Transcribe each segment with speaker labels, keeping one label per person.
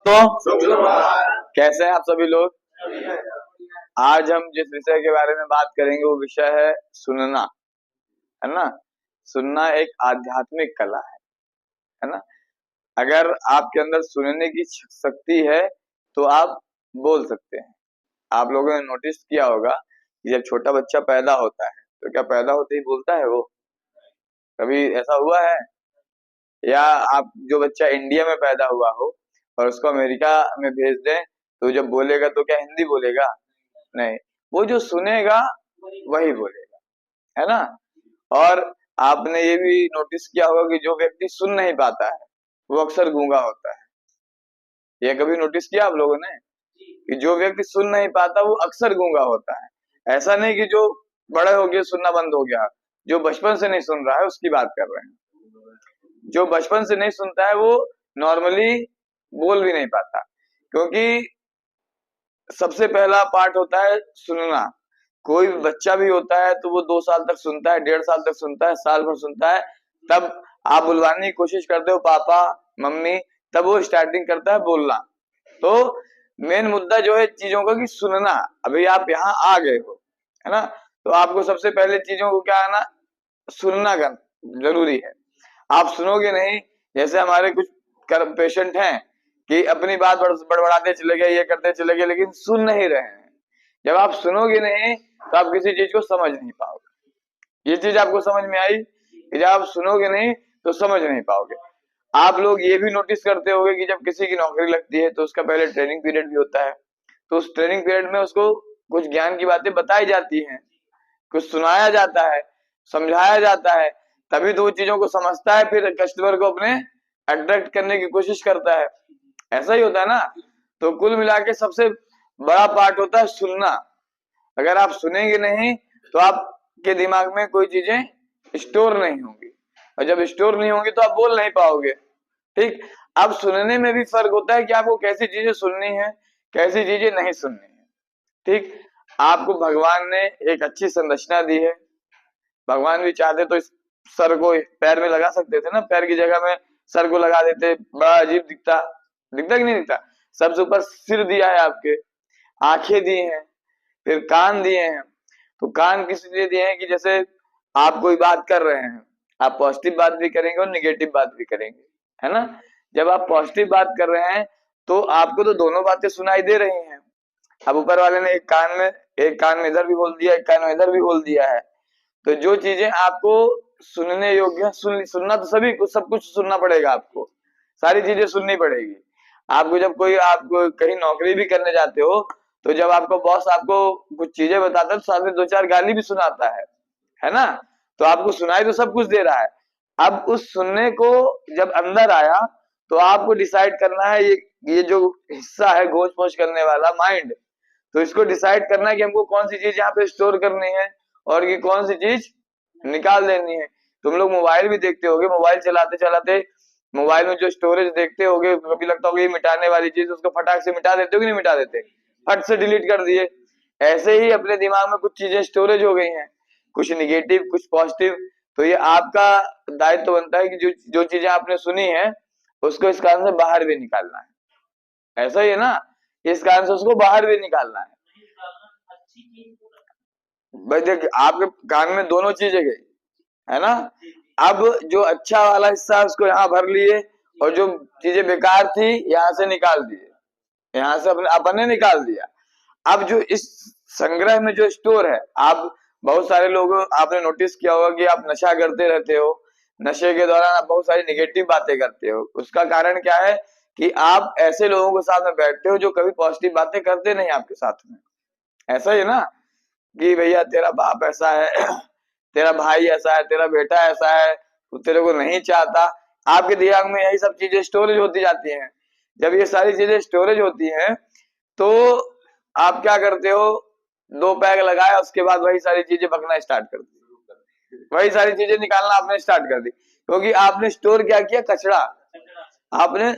Speaker 1: तो कैसे हैं आप सभी लोग। आज हम जिस विषय के बारे में बात करेंगे वो विषय है सुनना, है ना। सुनना एक आध्यात्मिक कला है ना। अगर आपके अंदर सुनने की शक्ति है तो आप बोल सकते हैं। आप लोगों ने नोटिस किया होगा कि जब छोटा बच्चा पैदा होता है तो क्या पैदा होते ही बोलता है वो? कभी ऐसा हुआ है? या आप जो बच्चा इंडिया में पैदा हुआ हो और उसको अमेरिका में भेज दें तो जब बोलेगा तो क्या हिंदी बोलेगा? नहीं, वो जो सुनेगा वही बोलेगा, है ना। और आपने ये भी नोटिस किया होगा कि जो व्यक्ति सुन नहीं पाता है वो अक्सर गूंगा होता है। ये कभी नोटिस किया आप लोगों ने कि जो व्यक्ति सुन नहीं पाता वो अक्सर गूंगा होता है? ऐसा नहीं कि जो बड़े हो गए सुनना बंद हो गया, जो बचपन से नहीं सुन रहा है उसकी बात कर रहे हैं। जो बचपन से नहीं सुनता है वो नॉर्मली बोल भी नहीं पाता, क्योंकि सबसे पहला पार्ट होता है सुनना। कोई भी बच्चा भी होता है तो वो 2 साल तक सुनता है, 1.5 साल तक सुनता है, साल भर सुनता है। तब आप बुलवाने की कोशिश करते हो पापा मम्मी, तब वो स्टार्टिंग करता है बोलना। तो मेन मुद्दा जो है चीजों का कि सुनना। अभी आप यहाँ आ गए हो, है ना, तो आपको सबसे पहले चीजों को क्या आना, सुनना करना जरूरी है। आप सुनोगे नहीं, जैसे हमारे कुछ पेशेंट हैं कि अपनी बात बड़बड़ाते चले गए, ये करते चले गए, लेकिन सुन नहीं रहे हैं। जब आप सुनोगे नहीं तो आप किसी चीज को समझ नहीं पाओगे। ये चीज आपको समझ में आई कि जब आप सुनोगे नहीं तो समझ नहीं पाओगे। आप लोग ये भी नोटिस करते होंगे कि जब किसी की नौकरी लगती है तो उसका पहले ट्रेनिंग पीरियड भी होता है। तो उस ट्रेनिंग पीरियड में उसको कुछ ज्ञान की बातें बताई जाती हैं, कुछ सुनाया जाता है, समझाया जाता है, तभी तो वो चीजों को समझता है, फिर कस्टमर को अपने अट्रैक्ट करने की कोशिश करता है। ऐसा ही होता है ना। तो कुल मिला के सबसे बड़ा पार्ट होता है सुनना। अगर आप सुनेंगे नहीं तो आपके दिमाग में कोई चीजें स्टोर नहीं होंगी, और जब स्टोर नहीं होंगी तो आप बोल नहीं पाओगे। ठीक। अब सुनने में भी फर्क होता है कि आपको कैसी चीजें सुननी है, कैसी चीजें नहीं सुननी है। ठीक। आपको भगवान ने एक अच्छी संरचना दी है। भगवान भी चाहते तो इस सर को पैर में लगा सकते थे ना, पैर की जगह में सर को लगा देते, बड़ा अजीब दिखता। दिखता कि नहीं दिखता? सबसे ऊपर सिर दिया है आपके, आंखें दी हैं, फिर कान दिए हैं। तो कान किस लिए दिए हैं कि जैसे आप कोई बात कर रहे हैं, आप पॉजिटिव बात भी करेंगे और निगेटिव बात भी करेंगे, है ना। जब आप पॉजिटिव बात कर रहे हैं तो आपको तो दोनों बातें सुनाई दे रही हैं। अब ऊपर वाले ने एक कान में इधर भी बोल दिया, एक कान में इधर भी बोल दिया है। तो जो चीजें आपको सुनने योग्य है, सुनना तो सभी कुछ सब कुछ सुनना पड़ेगा आपको, सारी चीजें सुननी पड़ेगी आपको। जब कोई आप कहीं नौकरी भी करने जाते हो तो जब आपको बॉस आपको कुछ चीजें बताता है तो साथ में 2-4 गाली भी सुनाता है ना। तो आपको सुनाई तो सब कुछ दे रहा है। अब उस सुनने को जब अंदर आया तो आपको डिसाइड करना है, ये जो हिस्सा है घोष पोष करने वाला माइंड, तो इसको डिसाइड करना है कि हमको कौन सी चीज यहाँ पे स्टोर करनी है और ये कौन सी चीज निकाल देनी है। तुम लोग मोबाइल भी देखते होगे, मोबाइल चलाते चलाते मोबाइल में जो स्टोरेज देखते होगे, कभी लगता होगा ये मिटाने वाली चीज, उसको फटाक से मिटा देते हो कि नहीं मिटा देते? फट से डिलीट कर दिए। ऐसे ही अपने दिमाग में कुछ चीजें स्टोरेज हो गई हैं, कुछ निगेटिव कुछ पॉजिटिव। तो ये आपका दायित्व तो बनता है कि जो जो चीजें आपने सुनी है उसको इस कारण से बाहर भी निकालना है। ऐसा ही है ना, इस कारण से उसको बाहर भी निकालना है। भाई देख, आपके कान में दोनों चीजें गई, है ना। अब जो अच्छा वाला हिस्सा उसको यहाँ भर लिए और जो चीजें बेकार थी यहाँ से निकाल दिए, यहाँ से अपने निकाल दिया। अब जो इस संग्रह में जो स्टोर है, आप बहुत सारे लोग आपने नोटिस किया होगा कि आप नशा करते रहते हो, नशे के दौरान आप बहुत सारी निगेटिव बातें करते हो। उसका कारण क्या है कि आप ऐसे लोगों के साथ में बैठते हो जो कभी पॉजिटिव बातें करते नहीं आपके साथ में। ऐसा ही है ना कि भैया तेरा बाप ऐसा है, तेरा भाई ऐसा है, तेरा बेटा ऐसा है, वो तेरे को नहीं चाहता। आपके दिमाग में यही सब चीजें स्टोरेज होती जाती हैं। जब ये सारी चीजें स्टोरेज होती हैं तो आप क्या करते हो, 2 पैग लगाया उसके बाद वही सारी चीजें बकना स्टार्ट कर दी, वही सारी चीजें निकालना आपने स्टार्ट कर दी, क्योंकि आपने स्टोर क्या किया, कचरा। आपने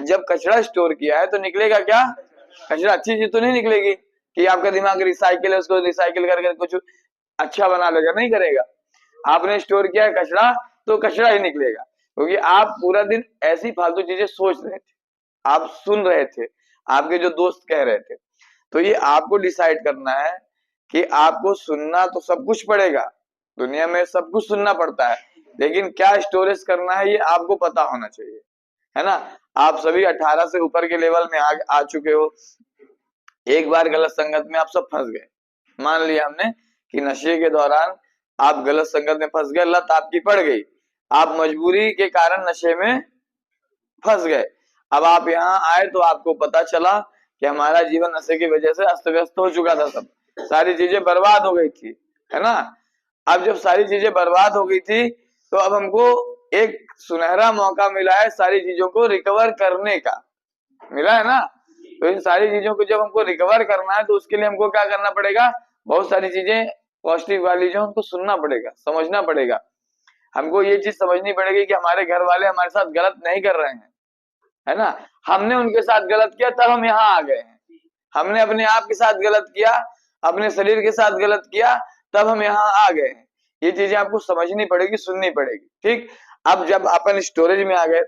Speaker 1: जब कचरा स्टोर किया है तो निकलेगा क्या, कचरा। अच्छी चीज तो नहीं निकलेगी कि आपका दिमाग रिसाइकिल है, उसको रिसाइकिल करके कुछ अच्छा बना लेगा, नहीं करेगा। आपने स्टोर किया है कचरा तो कचरा ही निकलेगा, क्योंकि आप पूरा दिन ऐसी फालतू चीजें सोच रहे थे। आप सुन रहे थे, आपके जो दोस्त कह रहे थे, तो ये आपको डिसाइड करना है कि आपको सुनना तो सब कुछ पड़ेगा, दुनिया में सब कुछ सुनना पड़ता है, लेकिन क्या स्टोरेज करना है ये आपको पता होना चाहिए, है ना। आप सभी 18 से ऊपर के लेवल में आ चुके हो। एक बार गलत संगत में आप सब फंस गए, मान लिया हमने कि नशे के दौरान आप गलत संगत में फंस गए, लत आपकी पड़ गई, आप मजबूरी के कारण नशे में फंस गए। अब आप यहाँ आए तो आपको पता चला कि हमारा जीवन नशे की वजह से अस्त व्यस्त हो चुका था, सब सारी चीजें बर्बाद हो गई थी, है ना। अब जब सारी चीजें बर्बाद हो गई थी तो अब हमको एक सुनहरा मौका मिला है सारी चीजों को रिकवर करने का, मिला है ना। तो इन सारी चीजों को जब हमको रिकवर करना है तो उसके लिए हमको क्या करना पड़ेगा, बहुत सारी चीजें पॉजिटिव वाली जो हमको सुनना पड़ेगा, समझना पड़ेगा। हमको ये चीज समझनी पड़ेगी कि हमारे घर वाले हमारे साथ गलत नहीं कर रहे हैं, है ना। हमने उनके साथ गलत किया तब हम यहाँ आ गए हैं, हमने अपने आप के साथ गलत किया, अपने शरीर के साथ गलत किया, तब हम यहाँ आ गए हैं। ये चीजें आपको समझनी पड़ेगी, सुननी पड़ेगी, ठीक। अब जब अपन स्टोरेज में आ गए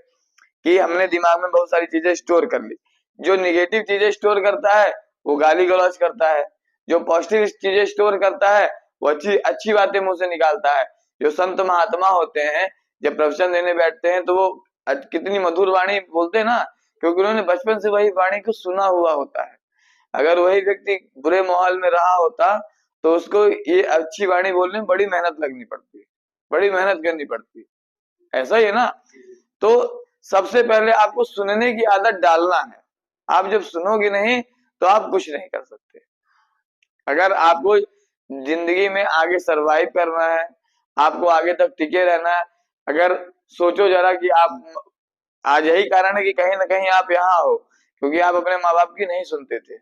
Speaker 1: कि हमने दिमाग में बहुत सारी चीजें स्टोर कर ली, जो निगेटिव चीजें स्टोर करता है वो गाली गलौज करता है, जो पॉजिटिव चीजें स्टोर करता है वो अच्छी अच्छी बातें मुंह से निकालता है। जो संत महात्मा होते हैं जब प्रवचन देने बैठते हैं तो वो कितनी मधुर वाणी बोलते हैं ना, क्योंकि उन्होंने बचपन से वही वाणी को सुना हुआ होता है। अगर वही व्यक्ति बुरे माहौल में रहा होता तो उसको ये अच्छी वाणी बोलने में बड़ी मेहनत लगनी पड़ती, बड़ी मेहनत करनी पड़ती, ऐसा ही है ना। तो सबसे पहले आपको सुनने की आदत डालना है, आप जब सुनोगे नहीं तो आप कुछ नहीं कर सकते। अगर आपको जिंदगी में आगे सरवाइव करना है, आपको आगे तक टिके रहना है, अगर सोचो जरा कि आप आज यही कारण है कि कहीं ना कहीं आप यहाँ हो क्योंकि आप अपने माँ बाप की नहीं सुनते थे,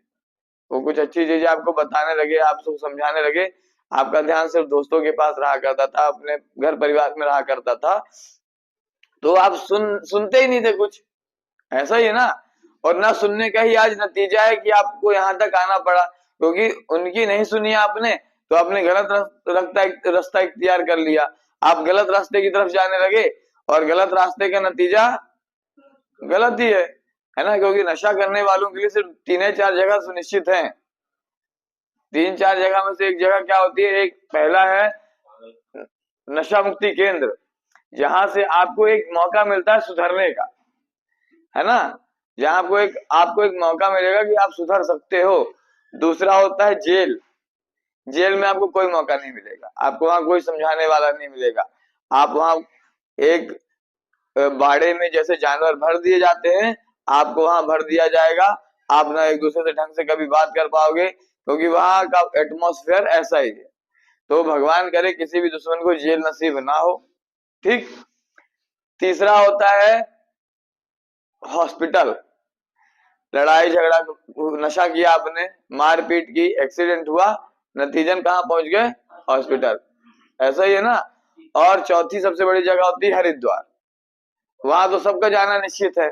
Speaker 1: वो कुछ अच्छी चीजें आपको बताने लगे, आपको समझाने लगे, आपका ध्यान सिर्फ दोस्तों के पास रहा करता था, अपने घर परिवार में रहा करता था, तो आप सुनते ही नहीं थे कुछ, ऐसा ही है ना। और ना सुनने का ही आज नतीजा है कि आपको यहाँ तक आना पड़ा, क्योंकि उनकी नहीं सुनी आपने तो आपने गलत रास्ता इख्तियार कर लिया, आप गलत रास्ते की तरफ जाने लगे और गलत रास्ते का नतीजा गलत ही है ना। क्योंकि नशा करने वालों के लिए सिर्फ 3-4 जगह सुनिश्चित है, 3-4 जगह में से एक जगह क्या होती है, एक पहला है नशा मुक्ति केंद्र, जहां से आपको एक मौका मिलता है सुधरने का, है ना, जहां आपको एक मौका मिलेगा कि आप सुधर सकते हो। दूसरा होता है जेल, जेल में आपको कोई मौका नहीं मिलेगा, आपको वहां कोई समझाने वाला नहीं मिलेगा, आप वहां एक बाड़े में जैसे जानवर भर दिए जाते हैं, आपको वहां भर दिया जाएगा, आप ना एक दूसरे से ढंग से कभी बात कर पाओगे क्योंकि वहां का एटमॉस्फेयर ऐसा ही है। तो भगवान करे किसी भी दुश्मन को जेल नसीब ना हो, ठीक। तीसरा होता है हॉस्पिटल, लड़ाई झगड़ा, नशा किया आपने, मारपीट की, एक्सीडेंट हुआ, नतीजन कहाँ पहुंच गए, हॉस्पिटल, ऐसा ही है ना। और चौथी सबसे बड़ी जगह होती है हरिद्वार, वहां तो सबका जाना निश्चित है,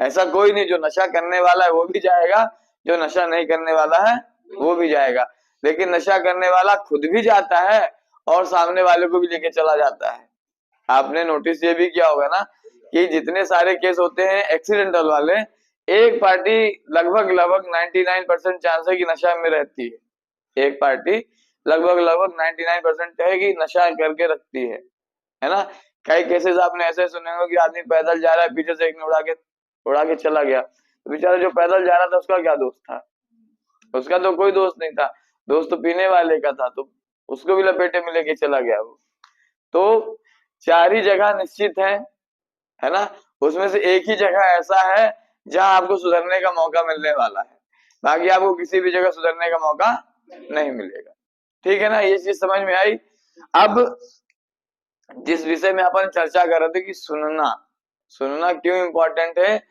Speaker 1: ऐसा कोई नहीं, जो नशा करने वाला है वो भी जाएगा, जो नशा नहीं करने वाला है वो भी जाएगा, लेकिन नशा करने वाला खुद भी जाता है और सामने वाले को भी लेके चला जाता है। आपने नोटिस ये भी किया होगा ना कि जितने सारे केस होते हैं एक्सीडेंटल वाले, एक पार्टी लगभग 99% चांस है कि नशा में रहती है, एक पार्टी लगभग 99% है कि नशा करके रखती है ना। कई केसेस आपने ऐसे सुने होंगे कि आदमी पैदल जा रहा है, पीछे से एक ने उड़ा के चला गया, तो बेचारा जो पैदल जा रहा था उसका क्या दोस्त था, उसका तो कोई दोस्त नहीं था, दोस्त तो पीने वाले का था, तो उसको भी लपेटे में लेके चला गया वो। तो 4 ही जगह निश्चित है ना, उसमें से एक ही जगह ऐसा है जहां आपको सुधरने का मौका मिलने वाला है, बाकी आपको किसी भी जगह सुधरने का मौका नहीं मिलेगा, ठीक है ना। ये चीज समझ में आई। अब जिस विषय में अपन चर्चा कर रहे थे कि सुनना क्यों इम्पोर्टेंट है,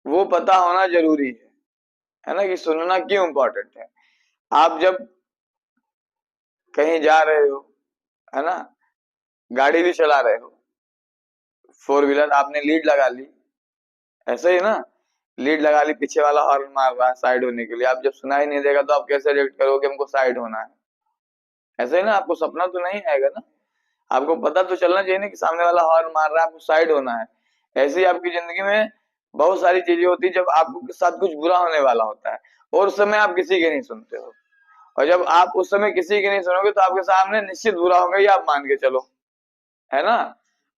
Speaker 1: वो पता होना जरूरी है ना, कि सुनना क्यों इम्पोर्टेंट है। आप जब कहीं जा रहे हो, है ना, गाड़ी भी चला रहे हो, 4 व्हीलर, आपने लीड लगा ली, ऐसे ही ना, लीड लगा ली, पीछे वाला हॉर्न मार रहा है साइड होने के लिए, आप जब सुनाई नहीं देगा तो आप कैसे रिएक्ट करोगे, हमको साइड होना है, ऐसे ही ना, आपको सपना तो नहीं आएगा ना, आपको पता तो चलना चाहिए ना कि सामने वाला हॉर्न मार रहा है, आपको साइड होना है। ऐसे ही आपकी जिंदगी में बहुत सारी चीजें होती है जब आपके साथ कुछ बुरा होने वाला होता है और उस समय आप किसी की नहीं सुनते हो, और जब आप उस समय किसी की नहीं सुनोगे तो आपके सामने निश्चित बुरा होगा, ये आप मान के चलो, है ना।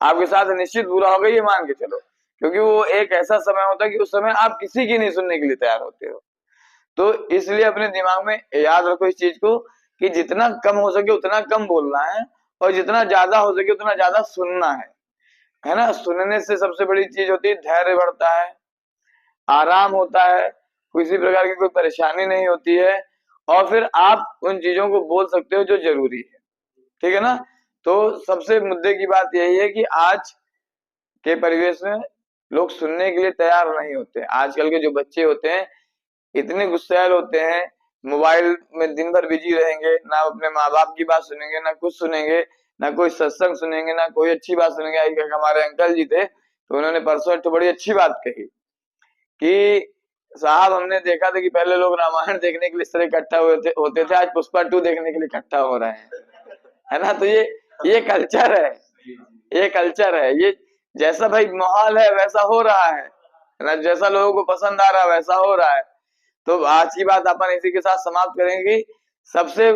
Speaker 1: आपके साथ निश्चित बुरा होगा, ये मान के चलो, क्योंकि वो एक ऐसा समय होता है कि उस समय आप किसी की नहीं सुनने के लिए तैयार होते हो। तो इसलिए अपने दिमाग में याद रखो इस चीज को कि जितना कम हो सके उतना कम बोलना है और जितना ज्यादा हो सके उतना ज्यादा सुनना है ना। सुनने से सबसे बड़ी चीज होती है धैर्य बढ़ता है, आराम होता है, किसी प्रकार की कोई परेशानी नहीं होती है, और फिर आप उन चीजों को बोल सकते हो जो जरूरी है, ठीक है ना। तो सबसे मुद्दे की बात यही है कि आज के परिवेश में लोग सुनने के लिए तैयार नहीं होते। आजकल के जो बच्चे होते हैं इतने गुस्सैल होते हैं, मोबाइल में दिन भर बिजी रहेंगे, ना अपने माँ बाप की बात सुनेंगे, ना कुछ सुनेंगे, ना कोई सत्संग सुनेंगे, ना कोई अच्छी बात सुनेंगे। हमारे अंकल जी थे तो उन्होंने परसों एक तो बड़ी अच्छी बात कही कि साहब हमने देखा था कि पहले लोग रामायण देखने के लिए इस तरह इकट्ठा होते थे, आज पुष्पा 2 देखने के लिए इकट्ठा हो रहे हैं, है ना। तो ये कल्चर है, ये कल्चर है, ये जैसा भाई माहौल है वैसा हो रहा है ना, जैसा लोगों को पसंद आ रहा है वैसा हो रहा है। तो आज की बात अपन इसी के साथ समाप्त करेंगे कि सबसे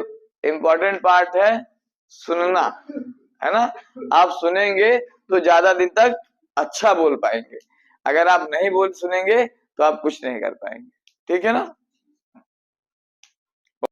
Speaker 1: इम्पोर्टेंट पार्ट है सुनना, है ना। आप सुनेंगे तो ज्यादा दिन तक अच्छा बोल पाएंगे, अगर आप नहीं बोल सुनेंगे तो आप कुछ नहीं कर पाएंगे, ठीक है ना।